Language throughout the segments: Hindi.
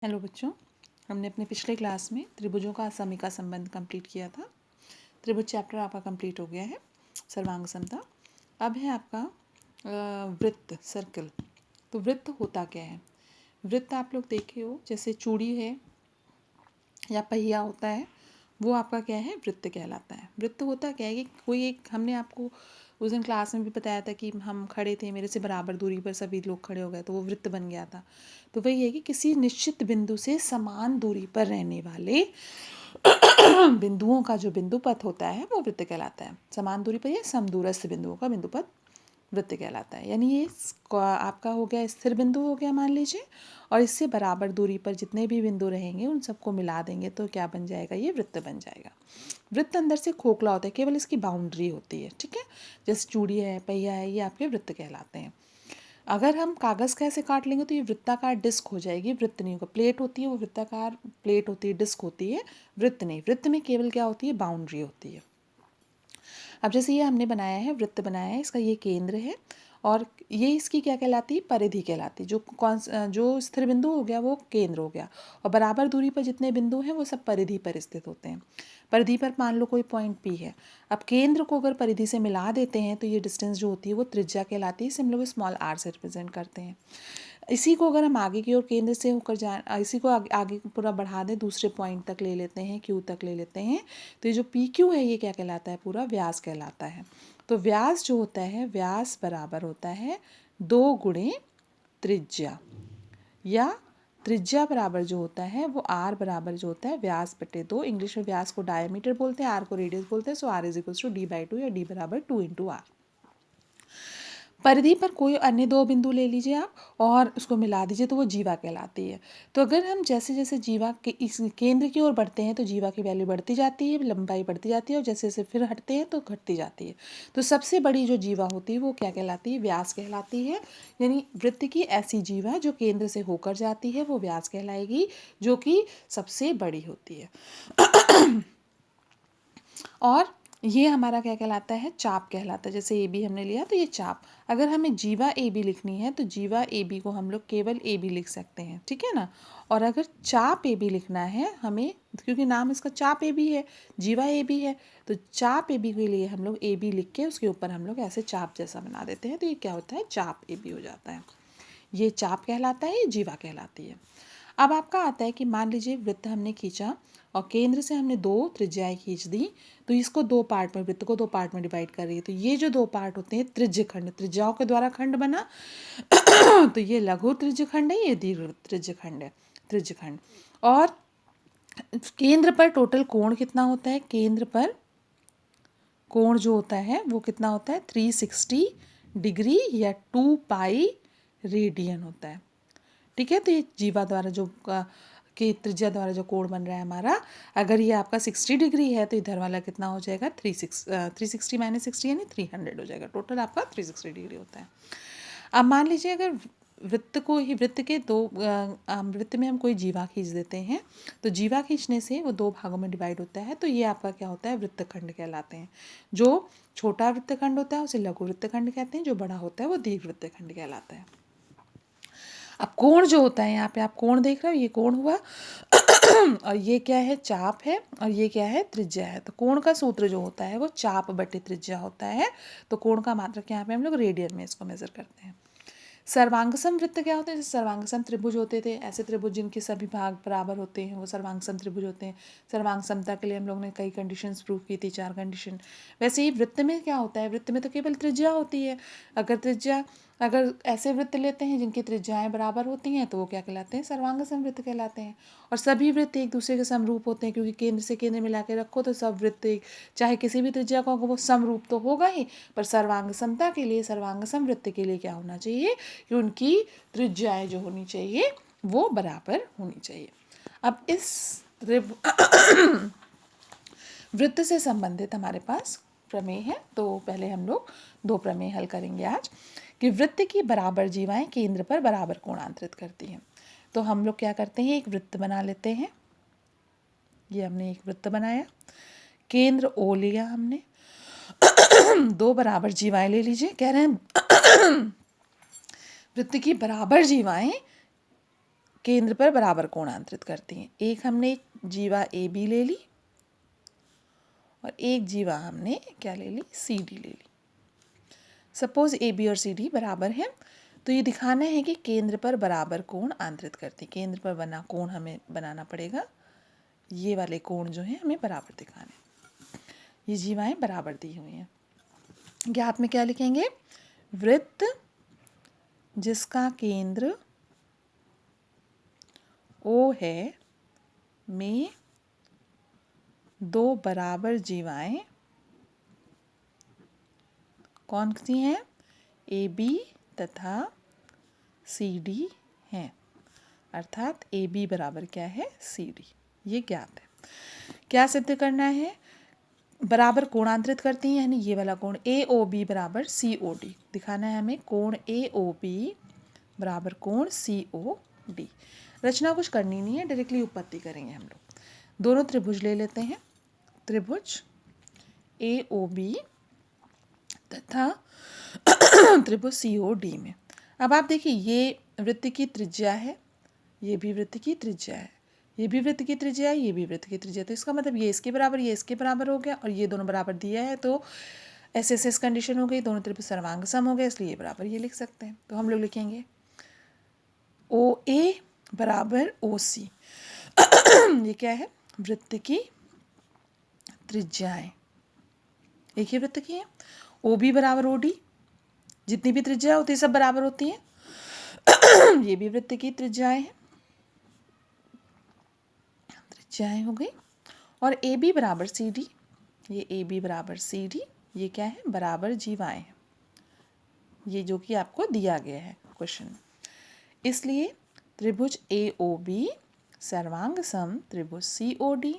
हेलो बच्चों, हमने अपने पिछले क्लास में त्रिभुजों का असमिका संबंध कंप्लीट किया था। त्रिभुज चैप्टर आपका कंप्लीट हो गया है। सर्वांग समता अब है आपका वृत्त, सर्कल। तो वृत्त होता क्या है? वृत्त आप लोग देखे हो, जैसे चूड़ी है या पहिया होता है, वो आपका क्या है? वृत्त कहलाता है। वृत्त होता क्या है कि कोई एक, हमने आपको उस दिन क्लास में भी बताया था कि हम खड़े थे, मेरे से बराबर दूरी पर सभी लोग खड़े हो गए तो वो वृत्त बन गया था। तो वही है कि किसी निश्चित बिंदु से समान दूरी पर रहने वाले बिंदुओं का जो बिंदु पथ होता है वो वृत्त कहलाता है। समान दूरी पर या समदूरस्थ बिंदुओं का बिंदु पथ वृत्त कहलाता है। यानी ये आपका हो गया स्थिर बिंदु हो गया मान लीजिए, और इससे बराबर दूरी पर जितने भी बिंदु रहेंगे उन सबको मिला देंगे तो क्या बन जाएगा? ये वृत्त बन जाएगा। वृत्त अंदर से खोखला होता है, केवल इसकी बाउंड्री होती है। ठीक है, जैसे चूड़ी है, पहिया है, ये आपके वृत्त कहलाते हैं। अगर हम कागज़ का ऐसे काट लेंगे तो ये वृत्ताकार डिस्क हो जाएगी, वृत्त नहीं होगा। प्लेट होती है वो वृत्ताकार प्लेट होती है, डिस्क होती है, वृत्त नहीं। वृत्त में केवल क्या होती है? बाउंड्री होती है। अब जैसे ये हमने बनाया है, वृत्त बनाया है, इसका ये केंद्र है और ये इसकी क्या कहलाती है? परिधि कहलाती है। जो स्थिर बिंदु हो गया वो केंद्र हो गया, और बराबर दूरी पर जितने बिंदु हैं वो सब परिधि पर स्थित होते हैं। परिधि पर मान लो कोई पॉइंट पी है। अब केंद्र को अगर परिधि से मिला देते हैं तो ये डिस्टेंस जो होती है वो त्रिज्या कहलाती है। इसे हम लोग स्मॉल आर से रिप्रेजेंट करते हैं। इसी को अगर हम आगे की ओर केंद्र से होकर इसी को आगे पूरा बढ़ा दें, दूसरे पॉइंट तक ले लेते हैं, क्यू तक ले लेते हैं, तो ये जो पी क्यू है ये क्या कहलाता है? पूरा व्यास कहलाता है। तो व्यास जो होता है, व्यास बराबर होता है 2 गुणे त्रिज्या, या त्रिज्या बराबर जो होता है वो आर बराबर जो होता है व्यास बटे 2। इंग्लिश में व्यास को डायमीटर बोलते हैं, आर को रेडियस बोलते हैं। So R is equals to d/2 या d बराबर 2 इंटू आर। परिधि पर कोई अन्य 2 बिंदु ले लीजिए आप और उसको मिला दीजिए तो वो जीवा कहलाती है। तो अगर हम जैसे जैसे जीवा के इस केंद्र की ओर बढ़ते हैं तो जीवा की वैल्यू बढ़ती जाती है, लंबाई बढ़ती जाती है, और जैसे जैसे फिर हटते हैं तो घटती जाती है। तो सबसे बड़ी जो जीवा होती है वो क्या कहलाती है? व्यास कहलाती है। यानी वृत्त की ऐसी जीवा जो केंद्र से होकर जाती है वो व्यास कहलाएगी, जो कि सबसे बड़ी होती है। और ये हमारा क्या कहलाता है? चाप कहलाता है। जैसे ए बी हमने लिया तो ये चाप। अगर हमें जीवा ए बी लिखनी है तो जीवा ए बी को हम लोग केवल ए बी लिख सकते हैं, ठीक है ना। और अगर चाप ए बी लिखना है हमें, क्योंकि नाम इसका चाप ए बी है, जीवा ए बी है, तो चाप ए बी के लिए हम लोग ए बी लिख के उसके ऊपर हम लोग ऐसे चाप जैसा बना देते हैं, तो ये क्या होता है? चाप ए बी हो जाता है। ये चाप कहलाता है, ये जीवा कहलाती है। अब आपका आता है कि मान लीजिए वृत्त हमने खींचा और केंद्र से हमने 2 त्रिज्याएं खींच दी, तो इसको 2 पार्ट में, वृत्त को 2 पार्ट में डिवाइड कर रही है। तो ये जो 2 पार्ट होते हैं त्रिज्य खंड, त्रिज्याओं के द्वारा खंड बना। तो ये लघु त्रिज्य खंड है, ये दीर्घ त्रिज्य खंड है, त्रिज्य खंड। और केंद्र पर टोटल कोण कितना होता है? केंद्र पर कोण जो होता है वो कितना होता है? 360 डिग्री या 2 पाई रेडियन होता है। ठीक है, तो ये जीवा द्वारा जो कि त्रिज्या द्वारा जो कोण बन रहा है हमारा, अगर ये आपका 60 डिग्री है तो इधर वाला कितना हो जाएगा? 360 माइनस 60 यानी 300 हो जाएगा। टोटल आपका 360 डिग्री होता है। अब मान लीजिए अगर वृत्त को ही, वृत्त के दो वृत्त में हम कोई जीवा खींच देते हैं, तो जीवा खींचने से वो 2 भागों में डिवाइड होता है, तो ये आपका क्या होता है? वृत्तखंड कहलाते हैं। जो छोटा वृत्तखंड होता है उसे लघु वृत्तखंड कहते हैं, जो बड़ा होता है वो दीर्घ वृत्तखंड कहलाता है। अब कोण जो होता है, यहाँ पे आप कोण देख रहे हो, ये कोण हुआ और ये क्या है? चाप है, और ये क्या है? त्रिज्या है। तो कोण का सूत्र जो होता है वो चाप बटे त्रिज्या होता है। तो कोण का मात्रक यहाँ पे हम लोग रेडियन में इसको मेजर करते हैं। सर्वांगसम वृत्त क्या होते हैं? जैसे सर्वांगसम त्रिभुज होते थे, ऐसे त्रिभुज जिनके सभी भाग बराबर होते हैं वो सर्वांगसम त्रिभुज होते हैं। सर्वांग समता के लिए हम लोग ने कई कंडीशंस प्रूव की थी, 4 कंडीशन। वैसे ही वृत्त में क्या होता है? वृत्त में तो केवल त्रिज्या होती है। अगर ऐसे वृत्त लेते हैं जिनकी त्रिज्याएं बराबर होती हैं तो वो क्या कहलाते हैं? सर्वांग समवृत्त कहलाते हैं। और सभी वृत्त एक दूसरे के समरूप होते हैं, क्योंकि केंद्र से केंद्र मिला के रखो तो सब वृत्त चाहे किसी भी त्रिज्या का होगा वो समरूप तो होगा ही, पर सर्वांग समता के लिए, सर्वांग समवृत्त के लिए क्या होना चाहिए? कि उनकी त्रिज्याएं जो होनी चाहिए वो बराबर होनी चाहिए। अब इस वृत्त से संबंधित हमारे पास प्रमेय है, तो पहले हम लोग 2 प्रमेय हल करेंगे आज। कि वृत्त की बराबर जीवाएं केंद्र पर बराबर कोणांतरित करती हैं। तो हम लोग क्या करते हैं? एक वृत्त बना लेते हैं। ये हमने एक वृत्त बनाया, केंद्र ओ लिया हमने, 2 बराबर जीवाएं ले लीजिए। कह रहे हैं वृत्त की बराबर जीवाएं केंद्र पर बराबर कोण आंतरित करती हैं। एक हमने जीवा ए बी ले ली और एक जीवा हमने क्या ले ली, सी डी ले ली। सपोज ए बी और सी डी बराबर हैं, तो ये दिखाना है कि केंद्र पर बराबर कोण आंतरित करती। केंद्र पर बना कोण हमें बनाना पड़ेगा, ये वाले कोण जो हैं हमें बराबर दिखाने। ये जीवाएं बराबर दी हुई हैं। ज्ञात में क्या लिखेंगे, वृत्त जिसका केंद्र O है में दो बराबर जीवाएं कौन सी हैं, ए बी तथा सी डी हैं। अर्थात ए बी बराबर क्या है, सी डी। ये ज्ञात है। क्या सिद्ध करना है, बराबर कोणांतरित करती हैं, यानी ये वाला कोण ए ओ बी बराबर सी ओ डी दिखाना है हमें। कोण ए ओ बी बराबर कोण सी ओ डी। रचना कुछ करनी नहीं है, डायरेक्टली उत्पत्ति करेंगे हम लोग। दोनों त्रिभुज ले लेते हैं, त्रिभुज ए ओ बी तथा त्रिभुज सी ओ डी में। अब आप देखिए, ये वृत्त की त्रिज्या है, ये भी वृत्त की त्रिज्या है, ये भी वृत्त की त्रिज्या है, ये भी वृत्त की त्रिज्या है। तो इसका मतलब ये इसके बराबर, ये इसके बराबर हो गया, और ये दोनों बराबर दिया है तो एस कंडीशन हो गई, दोनों त्रिभुज सर्वांग सम हो गए, इसलिए ये बराबर ये लिख सकते हैं। तो हम लोग लिखेंगे ओ ए बराबर ओ सी। ये क्या है, वृत्त की त्रिज्याएं एक ही वृत्त की है। ओ बी बराबर ओ डी, जितनी भी त्रिज्या होती है सब बराबर होती हैं। ये भी वृत्त की त्रिज्याएं हैं, त्रिज्याएं हो गई। और ए बी बराबर सी डी, ये ए बी बराबर सी डी, ये क्या है, बराबर जीवाएं हैं, ये जो कि आपको दिया गया है क्वेश्चन में। इसलिए त्रिभुज ए ओ बी सर्वांग सम त्रिभुज सी ओ डी।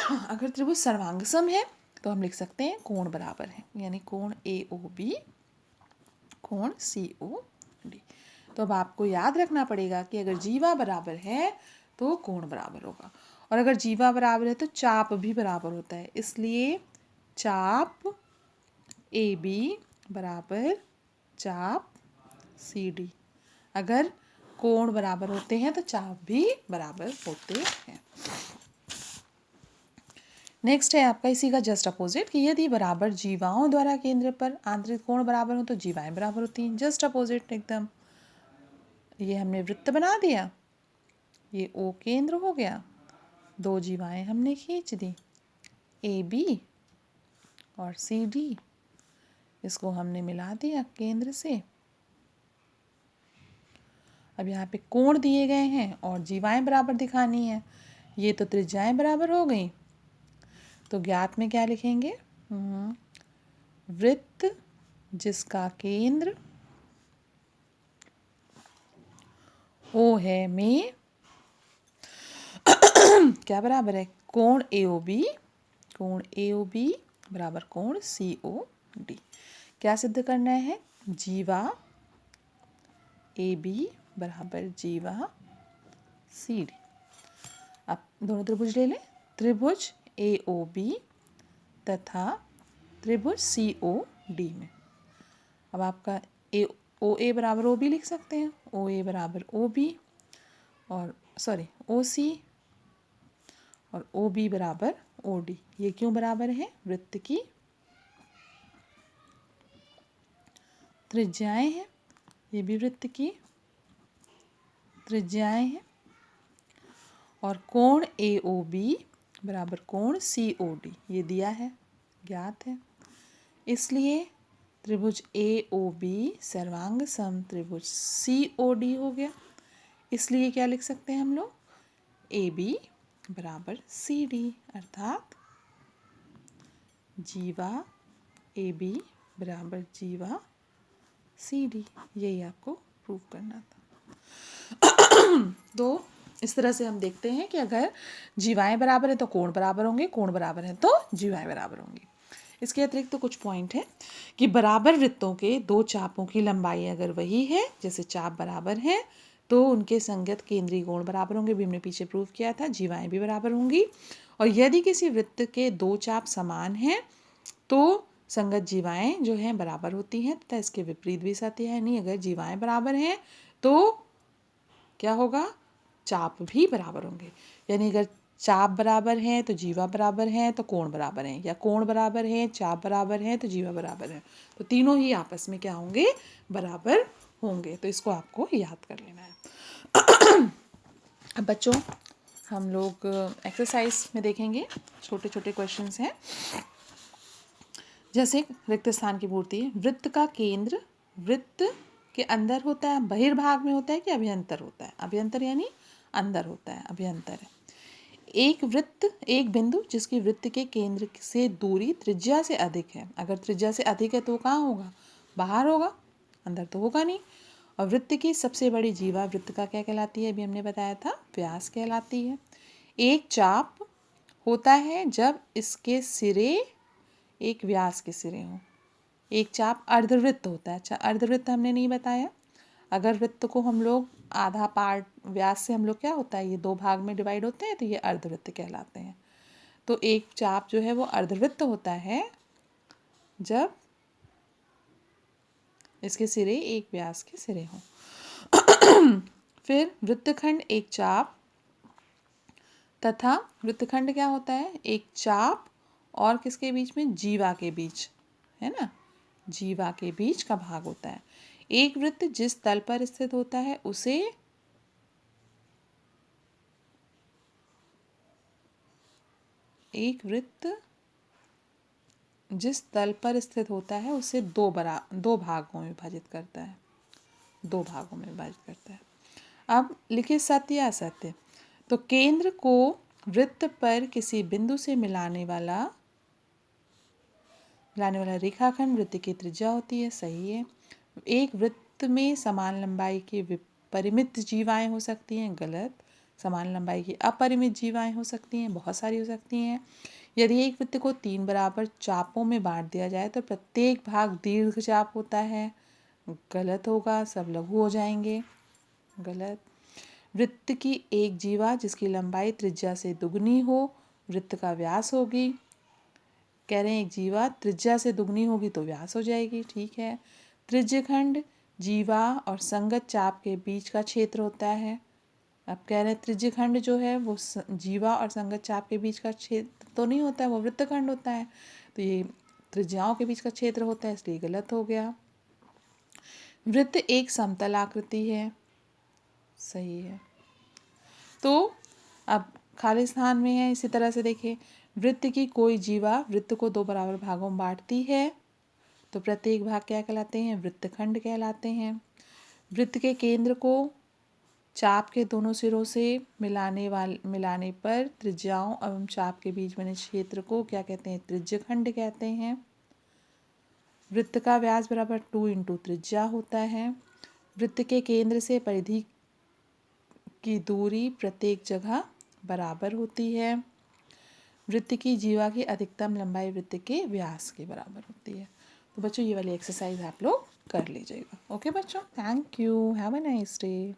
अगर त्रिभुज सर्वांग सम है तो हम लिख सकते हैं कोण बराबर है, यानी कोण ए ओ बी कोण सी ओ डी। तो अब आपको याद रखना पड़ेगा कि अगर जीवा बराबर है तो कोण बराबर होगा, और अगर जीवा बराबर है तो चाप भी बराबर होता है। इसलिए चाप ए बी बराबर चाप सी डी। अगर कोण बराबर होते हैं तो चाप भी बराबर होते हैं। नेक्स्ट है आपका इसी का जस्ट अपोजिट, कि यदि बराबर जीवाओं द्वारा केंद्र पर आंतरिक कोण बराबर हो तो जीवाएं बराबर होती हैं। जस्ट अपोजिट एकदम। ये हमने वृत्त बना दिया, ये ओ केंद्र हो गया, दो जीवाएं हमने खींच दी ए बी और सी डी, इसको हमने मिला दिया केंद्र से। अब यहाँ पे कोण दिए गए हैं और जीवाएं बराबर दिखानी है, ये तो त्रिज्याएं बराबर हो गई। तो ज्ञात में क्या लिखेंगे, वृत्त जिसका केंद्र O है में क्या बराबर है, कोण ए ओ बी, कोण ए ओ बी बराबर कोण सी ओ डी। क्या सिद्ध करना है, जीवा ए बी बराबर जीवा सी डी। अब दोनों त्रिभुज ले लें, त्रिभुज ए ओ बी तथा त्रिभुज सी ओ डी में। अब आपका ए ओ ए बराबर ओ बी लिख सकते हैं, ओ ए बराबर ओ बी और सॉरी ओ सी, और ओ बी बराबर ओ डी। ये क्यों बराबर है, वृत्त की त्रिज्याएं हैं, ये भी वृत्त की त्रिज्याएं हैं। और कोण ए ओ बी बराबर कोण सी ओ डी, ये दिया है, ज्ञात है। इसलिए त्रिभुज ए ओ बी सर्वांग सम त्रिभुज सी ओ डी हो गया। इसलिए क्या लिख सकते हैं हम लोग, ए बी बराबर सी डी, अर्थात जीवा ए बी बराबर जीवा सी डी। यही आपको प्रूव करना था। तो इस तरह से हम देखते हैं कि अगर जीवाएं बराबर है तो कोण बराबर होंगे, कोण बराबर है तो जीवाएं बराबर होंगी। इसके अतिरिक्त तो कुछ पॉइंट है कि बराबर वृत्तों के दो चापों की लंबाई अगर वही है, जैसे चाप बराबर है, तो उनके संगत केंद्रीय कोण बराबर होंगे, भी हमने पीछे प्रूव किया था। जीवाएं भी बराबर होंगी। और यदि किसी वृत्त के दो चाप समान हैं तो संगत जीवाएं जो हैं बराबर होती हैं, तथा इसके विपरीत भी सत्य है। नहीं, अगर जीवाएं बराबर हैं तो क्या होगा, चाप भी बराबर होंगे। यानी अगर चाप बराबर हैं तो जीवा बराबर हैं तो कोण बराबर हैं, या कोण बराबर हैं चाप बराबर हैं तो जीवा बराबर है। तो तीनों ही आपस में क्या होंगे, बराबर होंगे। तो इसको आपको याद कर लेना है। अब बच्चों हम लोग एक्सरसाइज में देखेंगे, छोटे छोटे क्वेश्चंस हैं। जैसे रिक्त स्थान की पूर्ति, वृत्त का केंद्र वृत्त के अंदर होता है, बहिर्भाग में होता है कि अभ्यंतर होता है? अभ्यंतर यानी अंदर होता है, अभ्यंतर है। एक वृत्त, एक बिंदु जिसकी वृत्त के केंद्र से दूरी त्रिज्या से अधिक है। अगर त्रिज्या से अधिक है तो कहाँ होगा, बाहर होगा, अंदर तो होगा नहीं। और वृत्त की सबसे बड़ी जीवा वृत्त का क्या कहलाती है, अभी हमने बताया था, व्यास कहलाती है। एक चाप होता है जब इसके सिरे एक व्यास के सिरे हों। एक चाप अर्धवृत्त होता है। अच्छा, अर्धवृत्त हमने नहीं बताया। अगर वृत्त को हम लोग आधा पार्ट व्यास से, हम लोग क्या होता है, ये दो भाग में डिवाइड होते हैं तो ये अर्धवृत्त कहलाते हैं। तो एक चाप जो है वो अर्धवृत्त होता है जब इसके सिरे एक व्यास के सिरे हों। फिर वृत्तखंड एक चाप तथा वृत्तखंड क्या होता है, एक चाप और किसके बीच में, जीवा के बीच, है ना, जीवा के बीच का भाग होता है। एक वृत्त जिस तल पर स्थित होता है उसे एक वृत्त जिस तल पर स्थित होता है उसे दो भागों में विभाजित करता है, दो भागों में विभाजित करता है। अब लिखिए सत्य या असत्य। तो केंद्र को वृत्त पर किसी बिंदु से मिलाने वाला रेखाखंड वृत्त की त्रिज्या होती है, सही है। एक वृत्त में समान लंबाई की परिमित जीवाएं हो सकती हैं, गलत। समान लंबाई की अपरिमित जीवाएं हो सकती हैं, बहुत सारी हो सकती हैं। यदि एक वृत्त को 3 बराबर चापों में बांट दिया जाए तो प्रत्येक भाग दीर्घ चाप होता है, गलत होगा, सब लघु हो जाएंगे, गलत। वृत्त की एक जीवा जिसकी लंबाई त्रिज्या से दुगनी हो वृत्त का व्यास होगी। कह रहे हैं एक जीवा त्रिज्या से दुगनी होगी तो व्यास हो जाएगी, ठीक है। त्रिज्यखंड जीवा और संगत चाप के बीच का क्षेत्र होता है। अब कह रहे हैं त्रिज्यखंड जो है वो जीवा और संगत चाप के बीच का क्षेत्र तो नहीं होता है, वो वृत्तखंड होता है। तो ये त्रिज्याओं के बीच का क्षेत्र होता है, इसलिए गलत हो गया। वृत्त एक समतल आकृति है, सही है। तो अब खाली स्थान में है, इसी तरह से देखिए, वृत्त की कोई जीवा वृत्त को 2 बराबर भागों में बांटती है तो प्रत्येक भाग क्या कहलाते हैं, वृत्तखंड कहलाते हैं। वृत्त के केंद्र को चाप के दोनों सिरों से मिलाने पर त्रिज्याओं एवं चाप के बीच बने क्षेत्र को क्या कहते हैं, त्रिज्यखंड कहते हैं। वृत्त का व्यास बराबर 2 इंटू त्रिज्या होता है। वृत्त के केंद्र से परिधि की दूरी प्रत्येक जगह बराबर होती है। वृत्त की जीवा की अधिकतम लंबाई वृत्त के व्यास के बराबर होती है। तो बच्चों ये वाली एक्सरसाइज आप लोग कर लीजिएगा। ओके बच्चों, thank you, have a nice day.